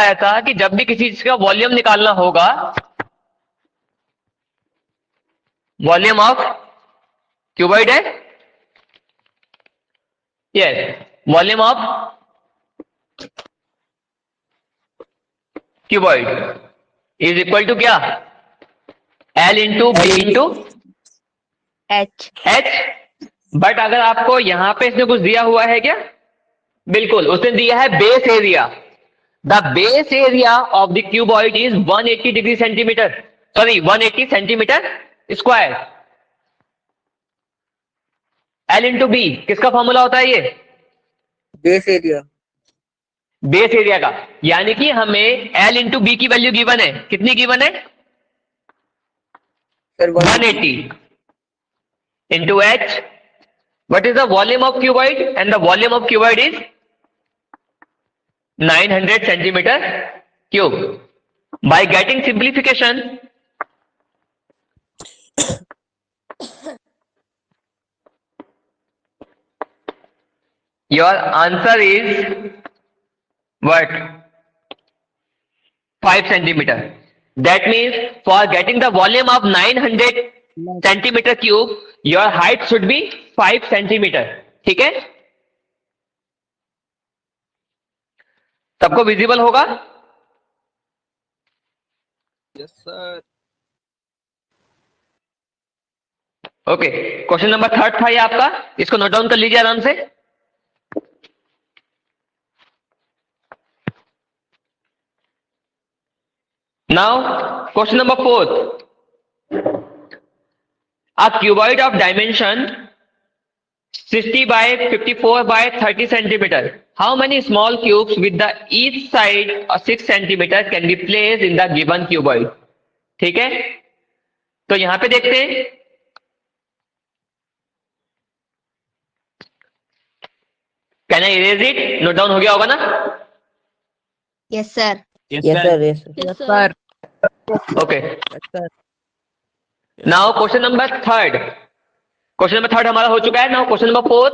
आया था कि जब भी किसी चीज का वॉल्यूम निकालना होगा, वॉल्यूम ऑफ क्यूबॉइड है, yes, volume of cuboid is equal to क्या, L into B into H. But अगर आपको यहां पे इसने कुछ दिया हुआ है क्या, बिल्कुल उसने दिया है base area. The base area of the cuboid is 180 degree centimetre, sorry 180 centimetre square. L into B किसका फॉर्मूला होता है ये, बेस एरिया, बेस एरिया का। यानी कि हमें एल इंटू बी की वैल्यू गिवन है, कितनी गिवन है, sir 180 into h. What is the volume of cuboid? And the volume of cuboid is 900 centimeter cube. By getting simplification, your answer is what, 5 centimeter. That means for getting the volume of 900 centimeter cube, your height should be 5 centimeter. ठीक है, सबको visible होगा। Yes sir. Okay, question number 3 था ये आपका, इसको note down कर लीजिए आराम से। Now question number 4, a cuboid of dimension 60 by 54 by 30 centimeter. How many small cubes with the each side of 6 centimeter can be placed in the given cuboid? ठीक है, तो यहां पे देखते हैं, can I erase it, note down हो गया होगा ना। Yes sir. Yes sir. Yes sir. Okay, now question number 3, question number 3 हमारा हो चुका है। Now question number 4,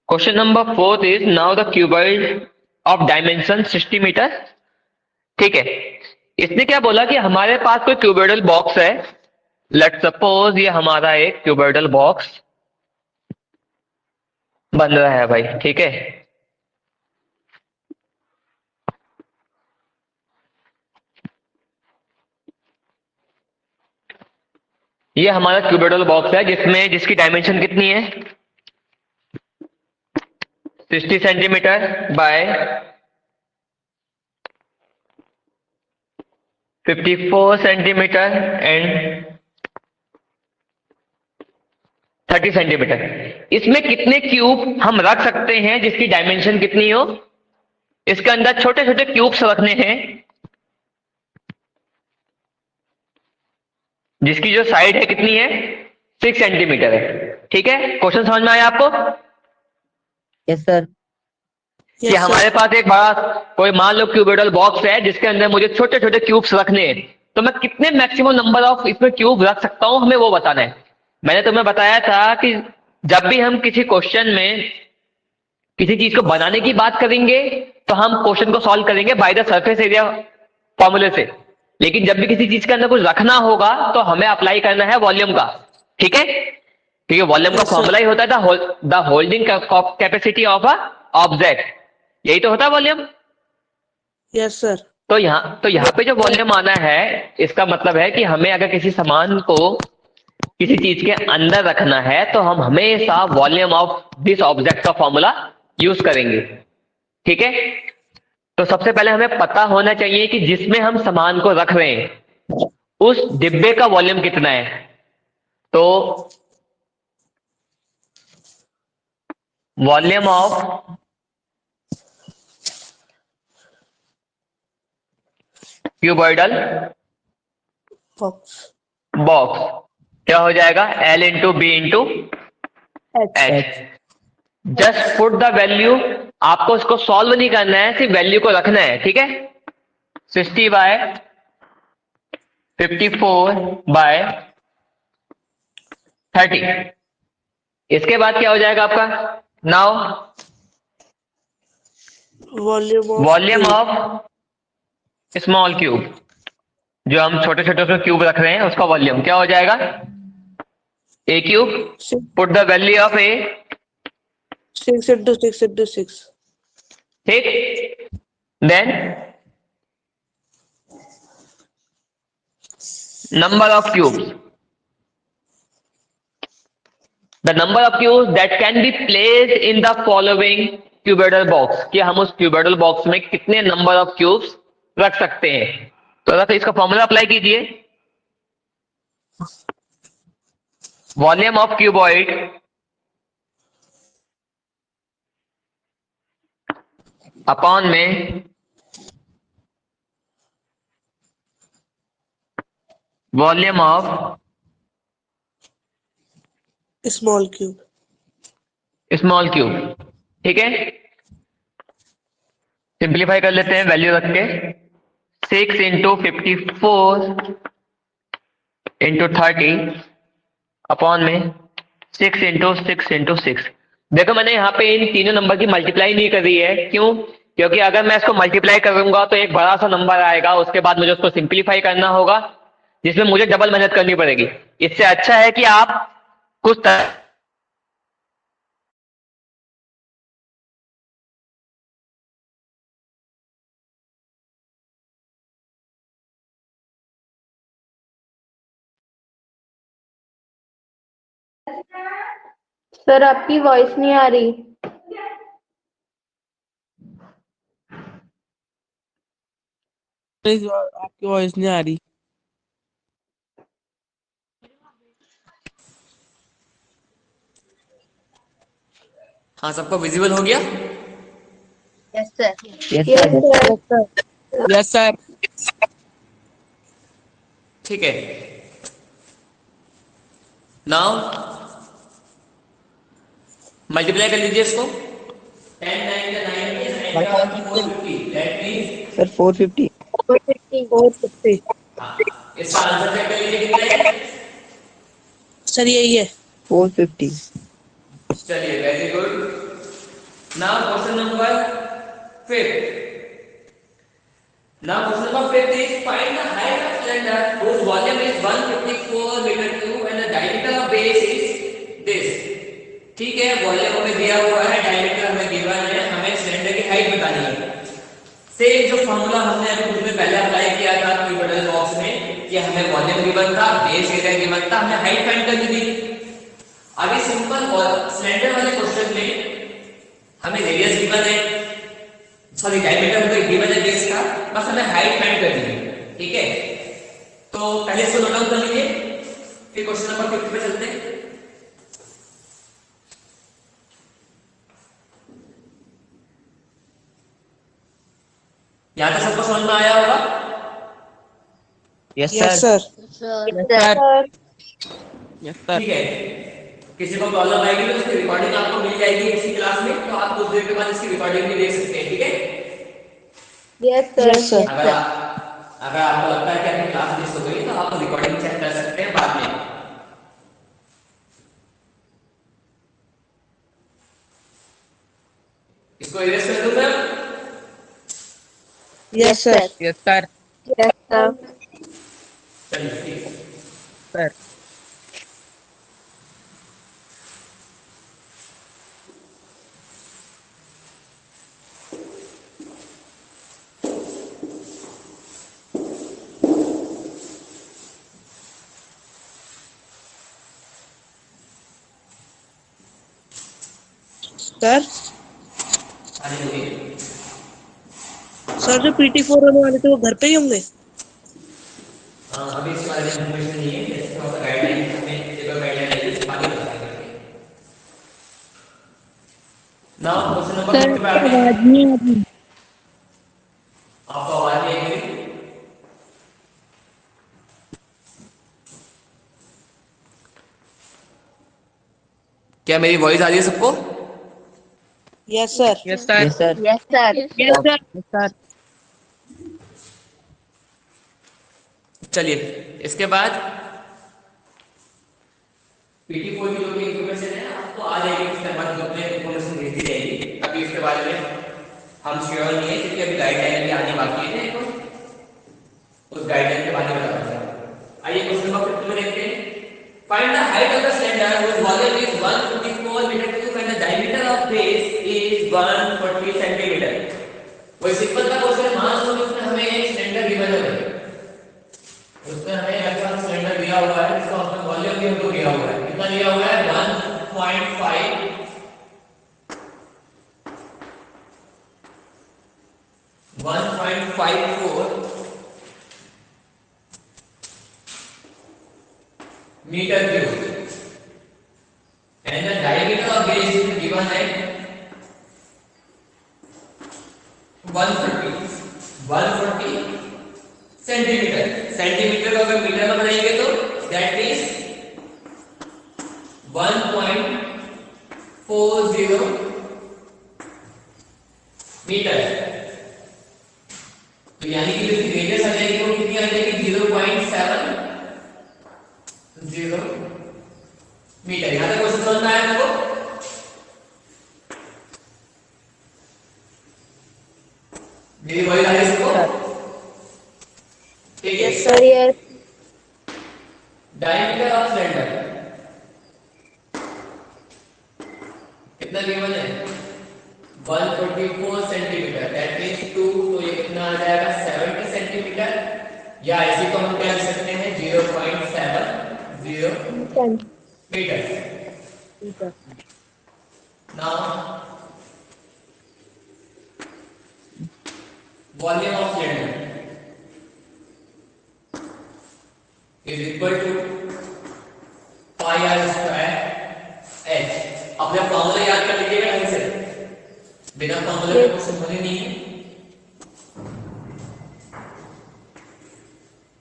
question number 4 is now the cuboid of dimension 60 metre. ठीक है, इसने क्या बोला कि हमारे पास कोई क्यूबॉइडल बॉक्स है। लेट्स सपोज ये हमारा एक क्यूबॉइडल बॉक्स बन रहा है भाई, ठीक है। ये हमारा क्यूबॉइडल बॉक्स है जिसकी डायमेंशन कितनी है, 60 centimetre bye 54 centimetre and 30 centimetre. इसमें कितने क्यूब हम रख सकते हैं जिसकी डायमेंशन कितनी हो, इसके अंदर छोटे छोटे क्यूब्स रखने हैं जिसकी जो साइड है कितनी है, 6 सेंटीमीटर है। ठीक है, क्वेश्चन समझ में आया आपको। Yes sir. कि हमारे पास एक बड़ा कोई मान लो क्यूबॉइडल बॉक्स है जिसके अंदर मुझे छोटे छोटे क्यूब्स रखने हैं, तो मैं कितने मैक्सिमम नंबर ऑफ इसमें क्यूब रख सकता हूं, हमें वो बताना है। मैंने तुम्हें बताया था कि जब भी हम किसी क्वेश्चन में किसी चीज को बनाने की बात करेंगे तो हम क्वेश्चन को सॉल्व करेंगे बाय द सरफेस एरिया फॉर्मूले से, लेकिन जब भी किसी चीज के अंदर कुछ रखना होगा तो हमें अप्लाई करना है वॉल्यूम का। ठीक है, क्योंकि वॉल्यूम का फॉर्मूला ही होता है the holding capacity of a object, यही तो होता है वॉल्यूम। Yes sir. तो यहाँ पे जो वॉल्यूम आना है, इसका मतलब है कि हमें अगर किसी सामान को किसी चीज के अंदर रखना है तो हम हमेशा वॉल्यूम ऑफ दिस ऑब्जेक्ट का फॉर्मूला यूज करेंगे। ठीक है, तो सबसे पहले हमें पता होना चाहिए कि जिसमें हम सामान को रख रहे हैं उस डिब्बे का वॉल्यूम कितना है। तो volume of cuboidal box box क्या हो जाएगा, L into B into H. Just put the value, आपको इसको सॉल्व नहीं करना है, सिर्फ वैल्यू को रखना है, ठीक है। 60 बाय 54 बाय 30। इसके बाद क्या हो जाएगा आपका, now volume of small cube, जो हम छोटे छोटे क्यूब रख रहे हैं उसका वॉल्यूम क्या हो जाएगा, A cube, put the value of A, 6 into 6 into 6. ठीक। Then number of cubes, the number of cubes that can be placed in the following cuboidal box, कि हम उस क्यूबॉइडल बॉक्स में कितने नंबर ऑफ क्यूब्स रख सकते हैं। तो इसका फॉर्मूला अप्लाई कीजिए, वॉल्यूम ऑफ क्यूबॉइड अपॉन में volume of Small cube. Small cube, ठीक है। सिंप्लीफाई कर लेते हैं वैल्यू रख के, 6 इंटू 54 इंटू 30 अपॉन में 6 इंटू 6 इंटू 6। देखो मैंने यहाँ पे इन तीनों नंबर की मल्टीप्लाई नहीं करी है, क्यों, क्योंकि अगर मैं इसको मल्टीप्लाई करूंगा तो एक बड़ा सा नंबर आएगा, उसके बाद मुझे उसको सिंप्लीफाई करना होगा, जिसमें मुझे डबल मेहनत करनी पड़ेगी। इससे अच्छा है कि आप कुछ सर आपकी वॉइस नहीं आ रही। आपकी वॉइस नहीं आ रही। हाँ, सबको विजिबल हो गया। Yes sir. Yes sir. ठीक है, नाउ मल्टीप्लाई कर लीजिए इसको, 10 9 का 90 450, दैट मींस सर 450। 450। इसका आंसर चेक कर लीजिए कितना है। सर यही है 450। चलिए, very good. Now question number 5। Now question number 5 is find the height of cylinder whose volume is 154 meter cube and the diameter of base is this। ठीक है, वॉल्यूम हमें दिया हुआ है, डायमीटर हमें गिवन है, हमें सिलेंडर की हाइट बतानी है। सेम जो फॉर्मूला हमने अभी कुछ देर पहले अप्लाई किया था क्यूबॉइडल बॉक्स में, कि हमें वॉल्यूम गिवन था, बेस एरिया गिवन था, हमने हाइट फाइंड करनी थी। अभी सिंपल सिलेंडर वाले क्वेश्चन में हमें रेडियस गिवन है, सॉरी डायमीटर हमें गिवन है बेस का, बस हमें हाइट फाइंड करनी है, ठीक है। तो पहले इसको नोट डाउन कर लीजिए, फिर क्वेश्चन नंबर 5 पे चलते हैं। यहां तक सबको समझ में आया होगा। Yes sir. Yes sir. ठीक है, किसी को प्रॉब्लम आएगी तो इसकी रिकॉर्डिंग आपको मिल जाएगी इसी क्लास में, तो आप कुछ देर के बाद इसकी रिकॉर्डिंग भी देख सकते हैं, ठीक है। Yes sir. अगर आपको लगता है कि आपकी क्लास मिस हो गई तो आप रिकॉर्डिंग चेक कर सकते हैं बाद में। इसको इरेज कर दूं मैं। Yes sir. Yes sir. Yes sir. चलिए ठीक है। सर सर सर जो PT4 होने वाले थे वो घर पे ही होंगे। अभी इस बारे में इन्फॉर्मेशन नहीं है, जैसे थोड़ा सा गाइडलाइन हमें एक गाइडलाइन है, इसके बाद ही बताएंगे। नाउ क्वेश्चन नंबर सर 50 पे आते हैं। आवाज नहीं आ रही। आपको आवाज नहीं आई मेरी? क्या मेरी वॉइस आ रही है सबको? Yes sir. Yes sir. Yes sir. Yes sir. Yes sir. चलिए, इसके बाद पीटी कोड की जो भी इन्फॉर्मेशन है आपको आ जाएगी, उसके बाद ग्रुप में इन्फॉर्मेशन भेज दी जाएगी। अभी इसके बारे में हम श्योर नहीं है क्योंकि अभी गाइडलाइन भी आने बाकी है, तो उस गाइडलाइन के बारे में बता दें। आइए क्वेश्चन नंबर 50 में देखते हैं। Find the height of the cylinder whose volume is 154 meter cube and the diameter of base is 140 centimeter। कोई सिंपल सा क्वेश्चन है, मान लो उसमें हमें एक सिलेंडर गिवन है, उसमें हमें ऐसा सिलेंडर दिया हुआ है जिसका उसमें वॉल्यूम भी हमको दिया हुआ है। कितना दिया हुआ है? 1.54 metre cube and the diameter of base is given है 140 सेंटीमीटर। सेंटीमीटर को अगर मीटर में बनाएंगे तो दैट इज 1.40 मीटर। तो यानी कि जो रेडियस आ जाएगी वो कितनी आ जाएगी? 0.70 मीटर। यहां तक क्वेश्चन समझ में आया आपको? मेरी वॉइस आ रही है सबको? ठीक है sir yes. Diameter of cylinder कितना गिवन है? 144 सेंटीमीटर, दैट मींस 2, तो ये कितना आ जाएगा? 70 सेंटीमीटर, या इसी को हम क्या लिख सकते हैं? 0.70 metre. Now volume of cylinder is equal to pi r square h। अपने फॉर्मूला याद कर लीजिएगा ढंग से, बिना फॉर्मूले के क्वेश्चन होने नहीं है।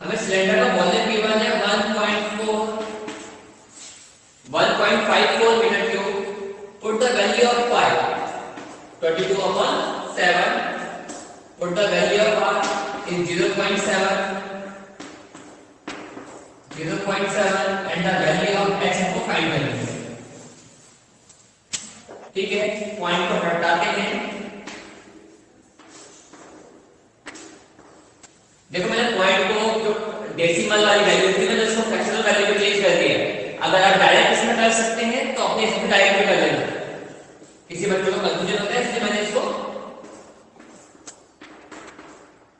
हमें सिलेंडर का वॉल्यूम गिवन है 1.54 metre cube. Put the value of pi 22/7, put the value of r is 0.7 and the value of h को फाइंड करेंगे। ठीक है, पॉइंट को हटाते हैं। देखो मैंने पॉइंट को जो डेसिमल वाली वैल्यू थी मैंने उसको फ्रैक्शनल वैल्यू में चेंज कर दिया। अगर आप डायरेक्ट इसमें कर सकते हैं तो अपने इसमें डायरेक्ट भी कर लेना। किसी बच्चे को कंफ्यूजन होता है इसलिए मैंने इसको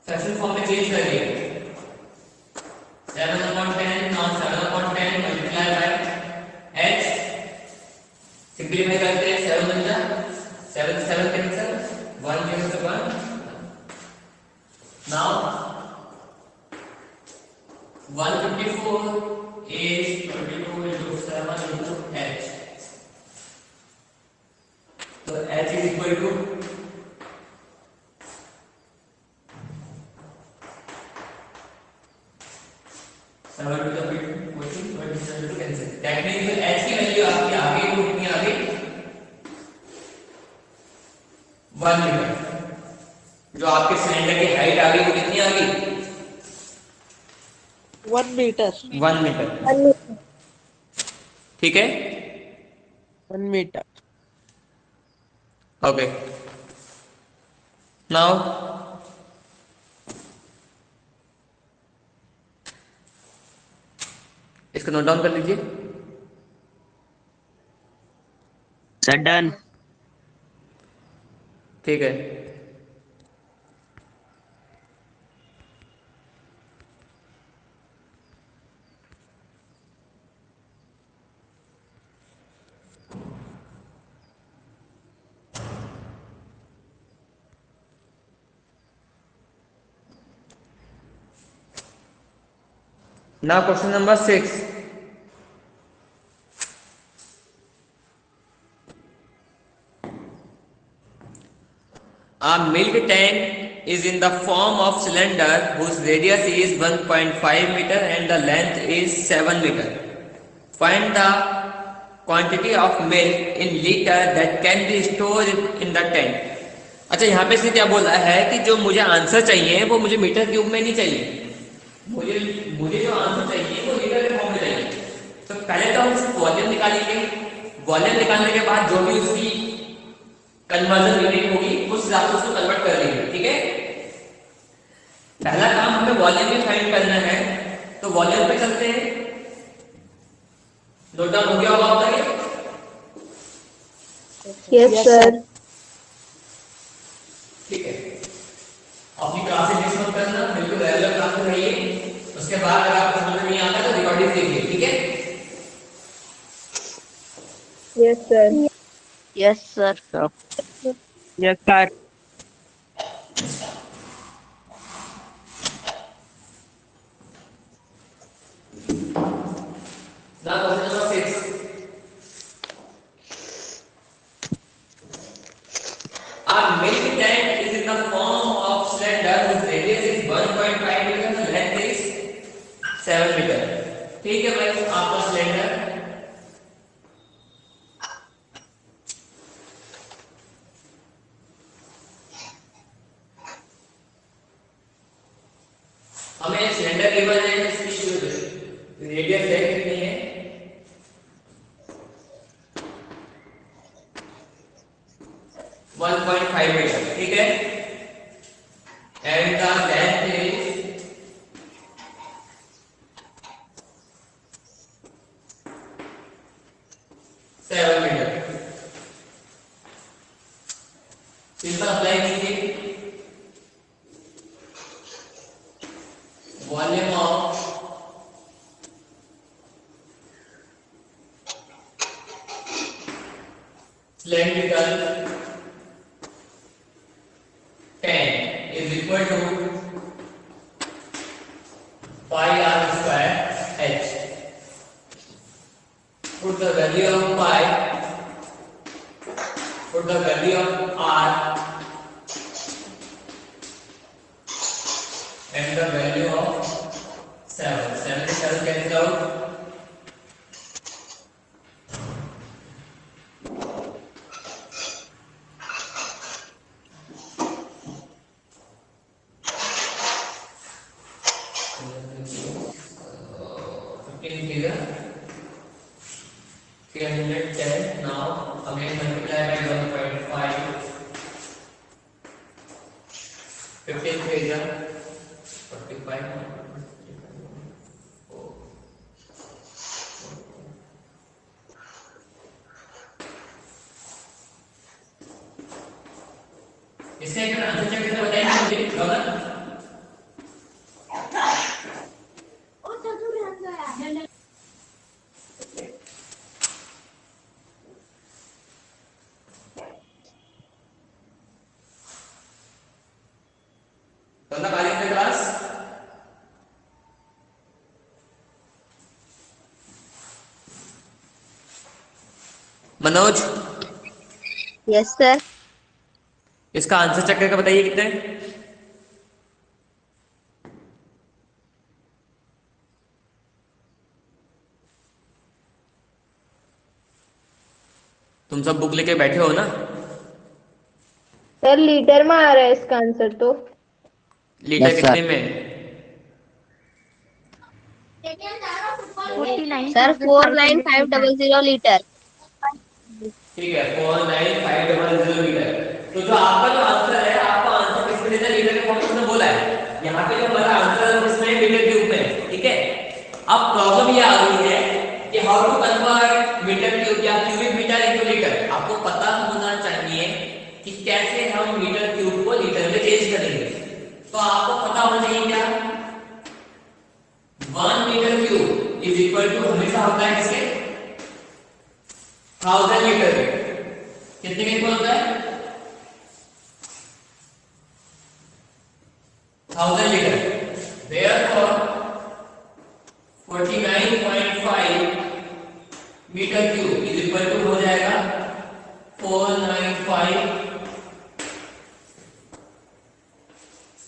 फ्रैक्शनल फॉर्म में चेंज कर दिया। 7/10 now 7/10 multiplied by h, simplify करते हैं। 7 बन जा 7 7 cancel, 1 gives to 1। now 154 is 22 into 7 into h, so h is equal to 7 to the 14 27 to cancel। That means h की वैल्यू आपकी आ गई, वो कितनी आ गई? 1 मीटर। जो आपके सिलेंडर की हाइट आ गई वो कितनी आ गई? 1 मीटर। 1 मीटर। ठीक है, 1 मीटर। ओके। नाउ इसको नोट डाउन कर लीजिए। Sir done. ठीक है, now question number 6। A milk tank is in the form of cylinder whose radius is 1.5 meter and the length is 7 meter. Find the quantity of milk in liter that can be stored in the tank. अच्छा, यहाँ पे इसने क्या बोला है कि जो मुझे आंसर चाहिए वो मुझे मीटर क्यूब में नहीं चाहिए, मुझे मुझे जो आंसर चाहिए वो लीटर के फॉर्म में चाहिए। तो पहले तो हम वॉल्यूम निकालेंगे, वॉल्यूम निकालने के बाद जो भी उसकी कन्वर्जन यूनिट होगी उस हिसाब से उसको कन्वर्ट कर लेंगे। ठीक है, पहला काम हमें वॉल्यूम भी फाइंड करना है, तो वॉल्यूम पे चलते हैं। नोट डाउन हो गया होगा अब तक? Yes, sir. ठीक है, अपनी क्लासेस मिस मत करना, बिल्कुल रेगुलर क्लास में रहिए। उसके बाद अगर आपको समझ में नहीं आता तो रिकॉर्डिंग देखिए। ठीक है, Yes, sir. Yes, sir. Yes, sir. now question number 6. A milk tank is in the form of cylinder whose radius is 1.5 meter and length is 7 meter. ठीक है भाई, आपका सिलेंडर हमें सिलेंडर गिवन है, इसकी रेडियस है कितनी है? 1.5 मीटर। ठीक है, and the length is 7 metre. Simple apply कीजिए। Volume of cylindrical tank is equal to pi r square h. Put the value of pi, put the value of r and the value of 7. 7 is 7 cancel out. Figure 310. Now again multiply by 1.5. 15 figure 45. इससे एक answer check करके बताइए मुझे Gagan. Class Manoj, Yes, sir. इसका answer check करके बताइए कितने? तुम सब बुक लेके बैठे हो ना? सर लीटर में आ रहा है इसका आंसर तो। लीटर Yes, कितने में? Sir 49500 litre. ठीक है, 49500 लीटर। तो जो आपका जो आंसर है, आपका आंसर किसमें देना? लीटर के फॉर्म में बोला है। यहाँ पे जो हमारा आंसर है उसमें मीटर क्यूब में। ठीक है, अब प्रॉब्लम ये आ रही है कि how to convert metre cube या क्यूबिक मीटर इनटू लीटर। आपको पता होना चाहिए कि कैसे हम मीटर क्यूब को लीटर में चेंज करेंगे। तो आपको पता होना चाहिए क्या? 1 metre cube is equal to हमेशा होता है किसके? 1000 लीटर। कितने के इक्वल होता है? 1000 litre. Therefore 49.5 metre cube is equal to हो जाएगा 495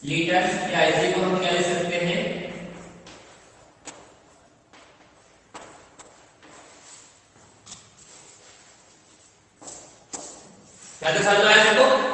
लीटर या इसी को हम क्या लिख सकते हैं, क्या तो समझ में आया सबको?